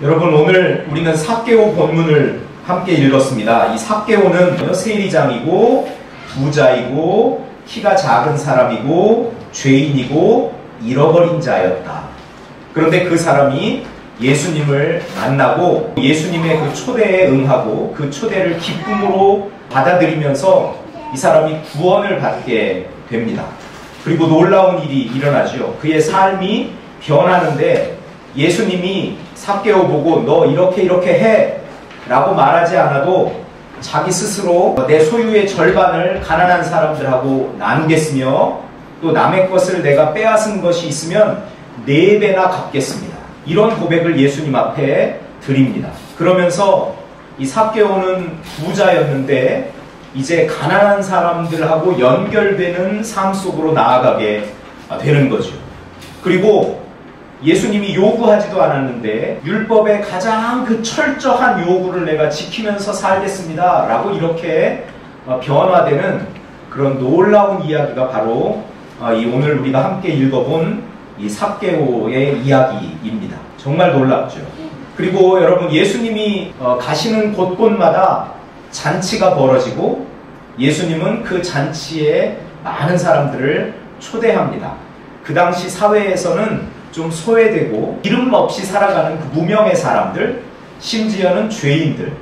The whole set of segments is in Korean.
여러분, 오늘 우리는 삭개오 본문을 함께 읽었습니다. 이 삭개오는 세리장이고 부자이고 키가 작은 사람이고 죄인이고 잃어버린 자였다. 그런데 그 사람이 예수님을 만나고 예수님의 그 초대에 응하고 그 초대를 기쁨으로 받아들이면서 이 사람이 구원을 받게 됩니다. 그리고 놀라운 일이 일어나죠. 그의 삶이 변하는데 예수님이 삭개오 보고 너 이렇게 해 라고 말하지 않아도 자기 스스로 내 소유의 절반을 가난한 사람들하고 나누겠으며 또 남의 것을 내가 빼앗은 것이 있으면 4배나 갚겠습니다. 이런 고백을 예수님 앞에 드립니다. 그러면서 이 삭개오는 부자였는데 이제 가난한 사람들하고 연결되는 삶 속으로 나아가게 되는 거죠. 그리고 예수님이 요구하지도 않았는데 율법의 가장 그 철저한 요구를 내가 지키면서 살겠습니다 라고 이렇게 변화되는 그런 놀라운 이야기가 바로 이 오늘 우리가 함께 읽어본 이 삭개오의 이야기입니다. 정말 놀랍죠. 그리고 여러분, 예수님이 가시는 곳곳마다 잔치가 벌어지고 예수님은 그 잔치에 많은 사람들을 초대합니다. 그 당시 사회에서는 좀 소외되고 이름 없이 살아가는 그 무명의 사람들, 심지어는 죄인들,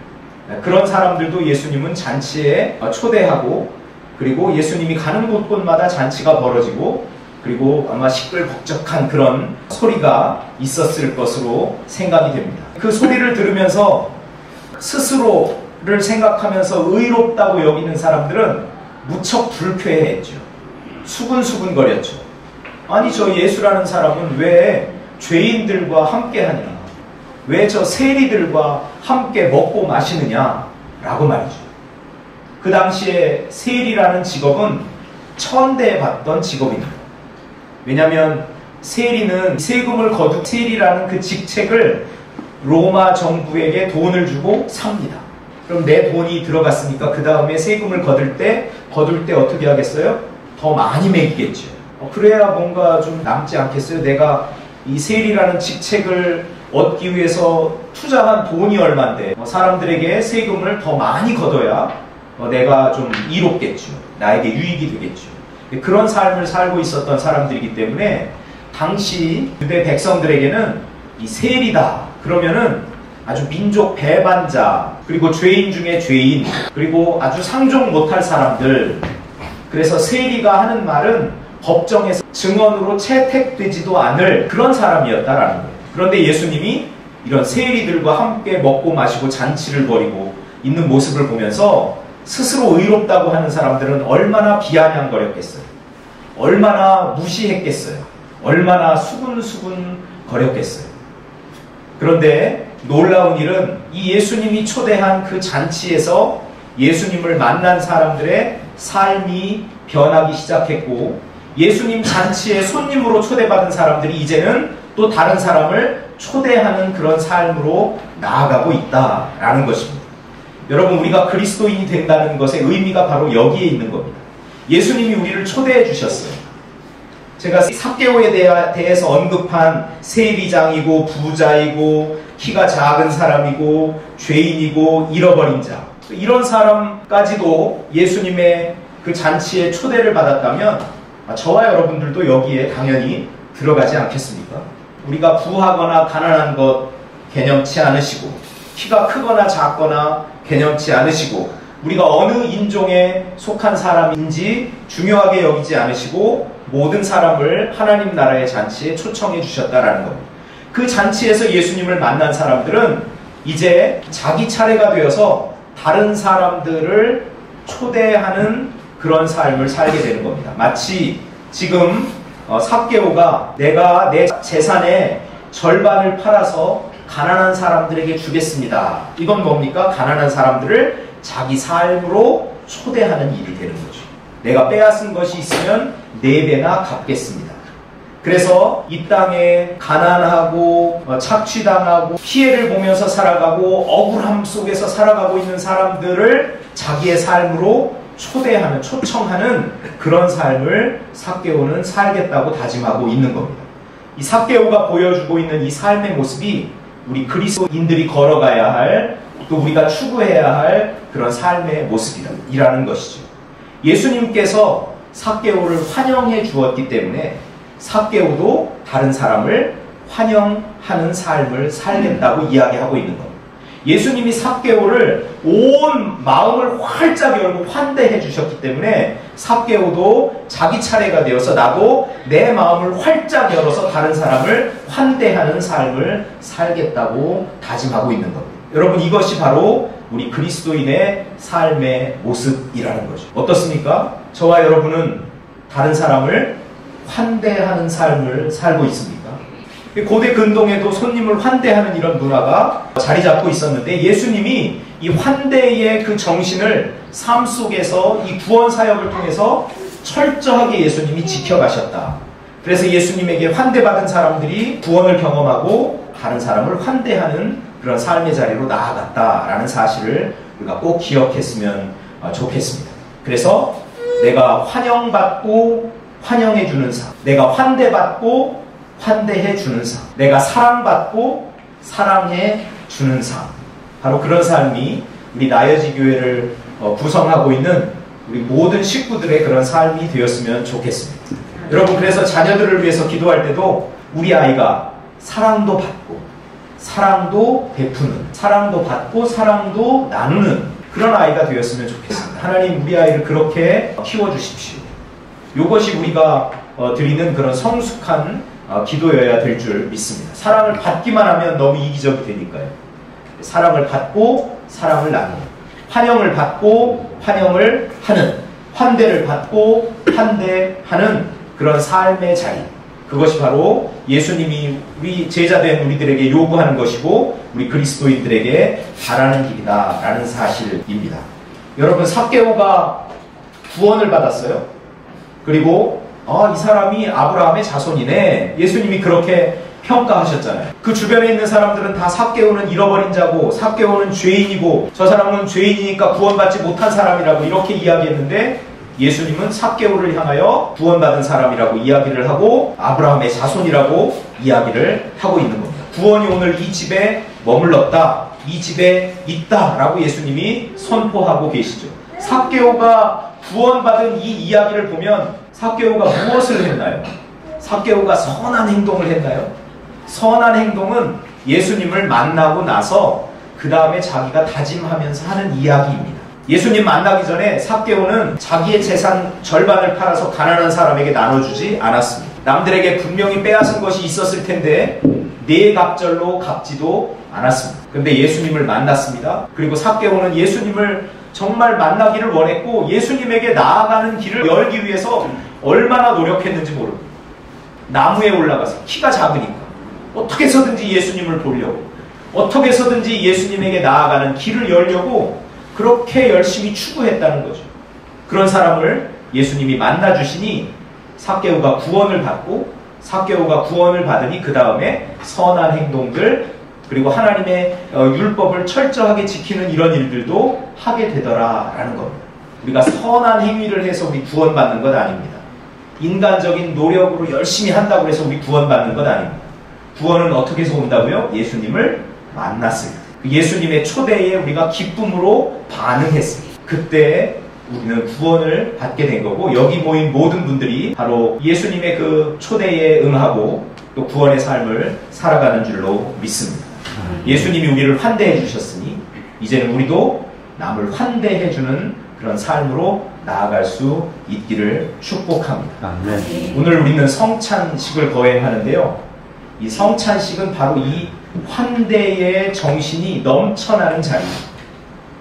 그런 사람들도 예수님은 잔치에 초대하고, 그리고 예수님이 가는 곳곳마다 잔치가 벌어지고, 그리고 아마 시끌벅적한 그런 소리가 있었을 것으로 생각이 됩니다. 그 소리를 들으면서 스스로를 생각하면서 의롭다고 여기는 사람들은 무척 불쾌해했죠. 수근수근거렸죠. 아니, 저 예수라는 사람은 왜 죄인들과 함께 하냐? 왜 저 세리들과 함께 먹고 마시느냐? 라고 말이죠. 그 당시에 세리라는 직업은 천대받던 직업입니다. 왜냐하면 세리는 세금을 거둔 세리라는 그 직책을 로마 정부에게 돈을 주고 삽니다. 그럼 내 돈이 들어갔으니까 그 다음에 세금을 거둘 때 어떻게 하겠어요? 더 많이 매기겠죠. 그래야 뭔가 좀 남지 않겠어요? 내가 이 세리라는 직책을 얻기 위해서 투자한 돈이 얼만데 사람들에게 세금을 더 많이 걷어야 내가 좀 이롭겠죠. 나에게 유익이 되겠죠. 그런 삶을 살고 있었던 사람들이기 때문에 당시 유대 백성들에게는 이 세리다 그러면은 아주 민족 배반자, 그리고 죄인 중에 죄인, 그리고 아주 상종 못할 사람들, 그래서 세리가 하는 말은 법정에서 증언으로 채택되지도 않을 그런 사람이었다라는 거예요. 그런데 예수님이 이런 세리들과 함께 먹고 마시고 잔치를 벌이고 있는 모습을 보면서 스스로 의롭다고 하는 사람들은 얼마나 비아냥거렸겠어요. 얼마나 무시했겠어요. 얼마나 수근수근 거렸겠어요. 그런데 놀라운 일은 이 예수님이 초대한 그 잔치에서 예수님을 만난 사람들의 삶이 변하기 시작했고, 예수님 잔치에 손님으로 초대받은 사람들이 이제는 또 다른 사람을 초대하는 그런 삶으로 나아가고 있다라는 것입니다. 여러분, 우리가 그리스도인이 된다는 것의 의미가 바로 여기에 있는 겁니다. 예수님이 우리를 초대해 주셨어요. 제가 삭개오에 대해서 언급한 세리장이고 부자이고 키가 작은 사람이고 죄인이고 잃어버린 자, 이런 사람까지도 예수님의 그 잔치에 초대를 받았다면 저와 여러분들도 여기에 당연히 들어가지 않겠습니까? 우리가 부하거나 가난한 것 개념치 않으시고, 키가 크거나 작거나 개념치 않으시고, 우리가 어느 인종에 속한 사람인지 중요하게 여기지 않으시고 모든 사람을 하나님 나라의 잔치에 초청해 주셨다라는 겁니다. 그 잔치에서 예수님을 만난 사람들은 이제 자기 차례가 되어서 다른 사람들을 초대하는 그런 삶을 살게 되는 겁니다. 마치 지금 삭개오가 내가 내 재산의 절반을 팔아서 가난한 사람들에게 주겠습니다. 이건 뭡니까? 가난한 사람들을 자기 삶으로 초대하는 일이 되는 거죠. 내가 빼앗은 것이 있으면 4배나 갚겠습니다. 그래서 이 땅에 가난하고 착취당하고 피해를 보면서 살아가고 억울함 속에서 살아가고 있는 사람들을 자기의 삶으로 초대하는, 초청하는 그런 삶을 삭개오는 살겠다고 다짐하고 있는 겁니다. 이 삭개오가 보여주고 있는 이 삶의 모습이 우리 그리스도인들이 걸어가야 할, 또 우리가 추구해야 할 그런 삶의 모습이라는 것이죠. 예수님께서 삭개오를 환영해 주었기 때문에 삭개오도 다른 사람을 환영하는 삶을 살겠다고 이야기하고 있는 겁니다. 예수님이 삭개오를 온 마음을 활짝 열고 환대해 주셨기 때문에 삭개오도 자기 차례가 되어서 나도 내 마음을 활짝 열어서 다른 사람을 환대하는 삶을 살겠다고 다짐하고 있는 겁니다. 여러분, 이것이 바로 우리 그리스도인의 삶의 모습이라는 거죠. 어떻습니까? 저와 여러분은 다른 사람을 환대하는 삶을 살고 있습니까? 고대 근동에도 손님을 환대하는 이런 문화가 자리 잡고 있었는데, 예수님이 이 환대의 그 정신을 삶 속에서 이 구원 사역을 통해서 철저하게 예수님이 지켜가셨다. 그래서 예수님에게 환대받은 사람들이 구원을 경험하고 다른 사람을 환대하는 그런 삶의 자리로 나아갔다라는 사실을 우리가 꼭 기억했으면 좋겠습니다. 그래서 내가 환영받고 환영해주는 삶, 내가 환대받고 환대해주는 삶, 내가 사랑받고 사랑해주는 삶, 바로 그런 삶이 우리 나여지 교회를 구성하고 있는 우리 모든 식구들의 그런 삶이 되었으면 좋겠습니다. 여러분, 그래서 자녀들을 위해서 기도할 때도 우리 아이가 사랑도 받고 사랑도 베푸는, 사랑도 받고 사랑도 나누는 그런 아이가 되었으면 좋겠습니다. 하나님, 우리 아이를 그렇게 키워주십시오. 이것이 우리가 드리는 그런 성숙한 기도여야 될 줄 믿습니다. 사랑을 받기만 하면 너무 이기적이 되니까요. 사랑을 받고 사랑을 나누는, 환영을 받고 환영을 하는, 환대를 받고 환대하는 그런 삶의 자리, 그것이 바로 예수님이 우리 제자된 우리들에게 요구하는 것이고 우리 그리스도인들에게 바라는 길이다 라는 사실입니다. 여러분, 삭개오가 구원을 받았어요. 그리고 이 사람이 아브라함의 자손이네, 예수님이 그렇게 평가하셨잖아요. 그 주변에 있는 사람들은 다 삭개오는 잃어버린 자고 삭개오는 죄인이고 저 사람은 죄인이니까 구원받지 못한 사람이라고 이렇게 이야기했는데, 예수님은 삭개오를 향하여 구원받은 사람이라고 이야기를 하고 아브라함의 자손이라고 이야기를 하고 있는 겁니다. 구원이 오늘 이 집에 머물렀다, 이 집에 있다 라고 예수님이 선포하고 계시죠. 삭개오가 구원받은 이 이야기를 보면 삭개오가 무엇을 했나요? 삭개오가 선한 행동을 했나요? 선한 행동은 예수님을 만나고 나서 그 다음에 자기가 다짐하면서 하는 이야기입니다. 예수님 만나기 전에 삭개오는 자기의 재산 절반을 팔아서 가난한 사람에게 나눠주지 않았습니다. 남들에게 분명히 빼앗은 것이 있었을 텐데 네 갑절로 갚지도 않았습니다. 그런데 예수님을 만났습니다. 그리고 삭개오는 예수님을 정말 만나기를 원했고 예수님에게 나아가는 길을 열기 위해서 얼마나 노력했는지 모릅니다. 나무에 올라가서, 키가 작으니까 어떻게 해서든지 예수님을 보려고, 어떻게 해서든지 예수님에게 나아가는 길을 열려고 그렇게 열심히 추구했다는 거죠. 그런 사람을 예수님이 만나주시니 삭개오가 구원을 받고, 삭개오가 구원을 받으니 그 다음에 선한 행동들, 그리고 하나님의 율법을 철저하게 지키는 이런 일들도 하게 되더라라는 겁니다. 우리가 선한 행위를 해서 우리 구원받는 것 아닙니다. 인간적인 노력으로 열심히 한다고 해서 우리 구원받는 것 아닙니다. 구원은 어떻게 해서 온다고요? 예수님을 만났을 때, 예수님의 초대에 우리가 기쁨으로 반응했습니다. 그때 우리는 구원을 받게 된 거고, 여기 모인 모든 분들이 바로 예수님의 그 초대에 응하고 또 구원의 삶을 살아가는 줄로 믿습니다. 예수님이 우리를 환대해 주셨으니 이제는 우리도 남을 환대해 주는 그런 삶으로 나아갈 수 있기를 축복합니다. 오늘 우리는 성찬식을 거행하는데요, 이 성찬식은 바로 이 환대의 정신이 넘쳐나는 자리입니다.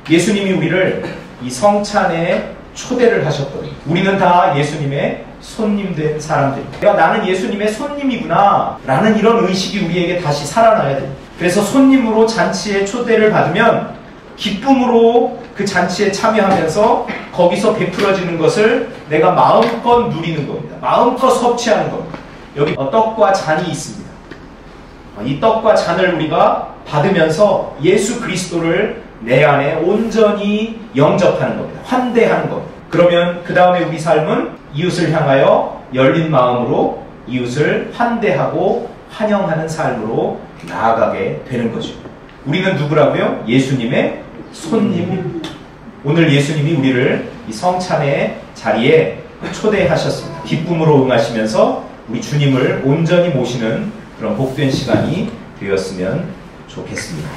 예수님이 우리를 이 성찬에 초대를 하셨거든요. 우리는 다 예수님의 손님된 사람들입니다. 나는 예수님의 손님이구나 라는 이런 의식이 우리에게 다시 살아나야 됩니다. 그래서 손님으로 잔치에 초대를 받으면 기쁨으로 그 잔치에 참여하면서 거기서 베풀어지는 것을 내가 마음껏 누리는 겁니다. 마음껏 섭취하는 겁니다. 여기 떡과 잔이 있습니다. 이 떡과 잔을 우리가 받으면서 예수 그리스도를 내 안에 온전히 영접하는 겁니다. 환대하는 겁니다. 그러면 그 다음에 우리 삶은 이웃을 향하여 열린 마음으로 이웃을 환대하고 환영하는 삶으로 나아가게 되는 거죠. 우리는 누구라고요? 예수님의 손님. 오늘 예수님이 우리를 이 성찬의 자리에 초대하셨습니다. 기쁨으로 응하시면서 우리 주님을 온전히 모시는 그런 복된 시간이 되었으면 좋겠습니다.